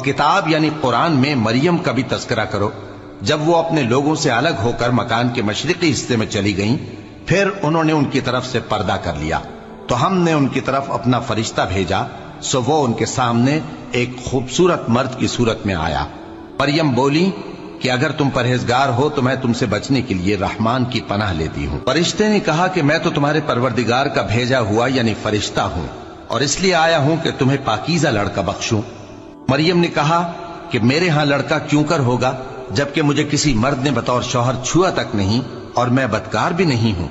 کتاب یعنی قرآن میں مریم کا بھی تذکرہ کرو جب وہ اپنے لوگوں سے الگ ہو کر مکان کے مشرقی حصے میں چلی گئیں، پھر انہوں نے ان کی طرف سے پردہ کر لیا تو ہم نے ان کی طرف اپنا فرشتہ بھیجا، سو وہ ان کے سامنے ایک خوبصورت مرد کی صورت میں آیا۔ مریم بولی کہ اگر تم پرہیزگار ہو تو میں تم سے بچنے کے لیے رحمان کی پناہ لیتی ہوں۔ فرشتے نے کہا کہ میں تو تمہارے پروردگار کا بھیجا ہوا یعنی فرشتہ ہوں، اور اس لیے آیا ہوں کہ تمہیں پاکیزہ لڑکا بخشوں۔ مریم نے کہا کہ میرے ہاں لڑکا کیوں کر ہوگا جبکہ مجھے کسی مرد نے بطور شوہر چھوا تک نہیں اور میں بدکار بھی نہیں ہوں۔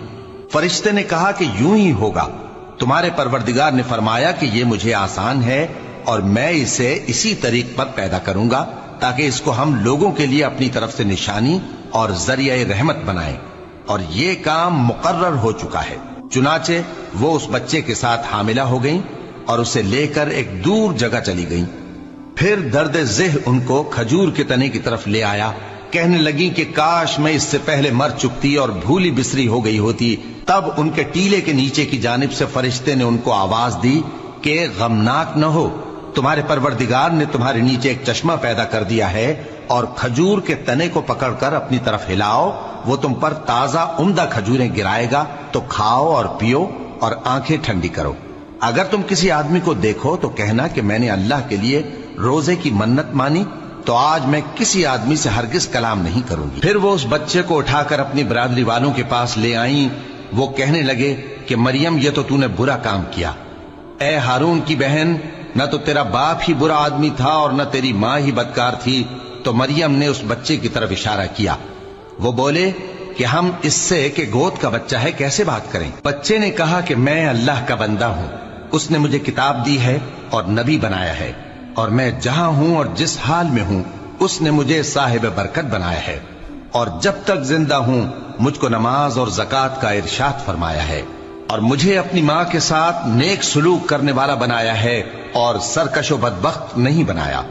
فرشتے نے کہا کہ یوں ہی ہوگا، تمہارے پروردگار نے فرمایا کہ یہ مجھے آسان ہے اور میں اسے اسی طریق پر پیدا کروں گا تاکہ اس کو ہم لوگوں کے لیے اپنی طرف سے نشانی اور ذریعہ رحمت بنائیں، اور یہ کام مقرر ہو چکا ہے۔ چنانچہ وہ اس بچے کے ساتھ حاملہ ہو گئیں اور اسے لے کر ایک دور جگہ چلی گئیں۔ پھر درد ذہ ان کو کھجور کے تنے کی طرف لے آیا، کہنے لگی کہ کاش میں اس سے پہلے مر چکتی اور بھولی بسری ہو گئی ہوتی۔ تب ان کے ٹیلے کے نیچے کی جانب سے فرشتے نے ان کو آواز دی کہ غمناک نہ ہو، تمہارے پروردگار نے تمہارے نیچے ایک چشمہ پیدا کر دیا ہے، اور کھجور کے تنے کو پکڑ کر اپنی طرف ہلاؤ، وہ تم پر تازہ عمدہ کھجوریں گرائے گا، تو کھاؤ اور پیو اور آنکھیں ٹھنڈی کرو۔ اگر تم کسی آدمی کو دیکھو تو کہنا کہ میں نے اللہ کے لیے روزے کی منت مانی، تو آج میں کسی آدمی سے ہرگز کلام نہیں کروں گی۔ پھر وہ اس بچے کو اٹھا کر اپنی برادری والوں کے پاس لے آئیں۔ وہ کہنے لگے کہ مریم یہ تو نے برا کام کیا، اے ہارون کی بہن، نہ تو تیرا باپ ہی برا آدمی تھا اور نہ تیری ماں ہی بدکار تھی۔ تو مریم نے اس بچے کی طرف اشارہ کیا۔ وہ بولے کہ ہم اس سے کہ گود کا بچہ ہے کیسے بات کریں؟ بچے نے کہا کہ میں اللہ کا بندہ ہوں، اس نے مجھے کتاب دی ہے اور نبی بنایا ہے، اور میں جہاں ہوں اور جس حال میں ہوں اس نے مجھے صاحب برکت بنایا ہے، اور جب تک زندہ ہوں مجھ کو نماز اور زکوٰۃ کا ارشاد فرمایا ہے، اور مجھے اپنی ماں کے ساتھ نیک سلوک کرنے والا بنایا ہے اور سرکش و بدبخت نہیں بنایا،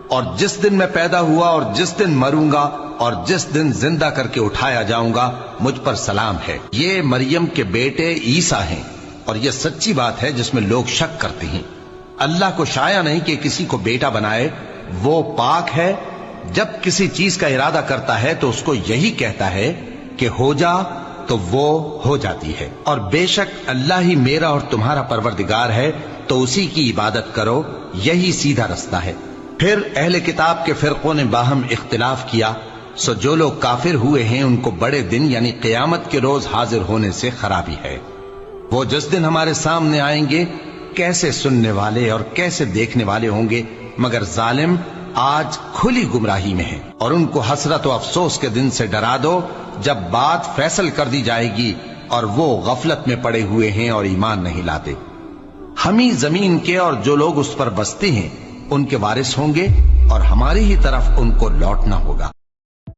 اور جس دن میں پیدا ہوا اور جس دن مروں گا اور جس دن زندہ کر کے اٹھایا جاؤں گا مجھ پر سلام ہے۔ یہ مریم کے بیٹے عیسیٰ ہیں، اور یہ سچی بات ہے جس میں لوگ شک کرتے ہیں۔ اللہ کو شایع نہیں کہ کسی کو بیٹا بنائے، وہ پاک ہے، جب کسی چیز کا ارادہ کرتا ہے تو اس کو یہی کہتا ہے کہ ہو جا تو وہ ہو جاتی ہے، اور بے شک اللہ ہی میرا اور تمہارا پروردگار ہے، تو اسی کی عبادت کرو، یہی سیدھا رستہ ہے۔ پھر اہل کتاب کے فرقوں نے باہم اختلاف کیا، سو جو لوگ کافر ہوئے ہیں ان کو بڑے دن یعنی قیامت کے روز حاضر ہونے سے خرابی ہے۔ وہ جس دن ہمارے سامنے آئیں گے کیسے سننے والے اور کیسے دیکھنے والے ہوں گے، مگر ظالم آج کھلی گمراہی میں ہے۔ اور ان کو حسرت و افسوس کے دن سے ڈرا دو جب بات فیصل کر دی جائے گی اور وہ غفلت میں پڑے ہوئے ہیں اور ایمان نہیں لاتے۔ ہم ہی زمین کے اور جو لوگ اس پر بستے ہیں ان کے وارث ہوں گے، اور ہماری ہی طرف ان کو لوٹنا ہوگا۔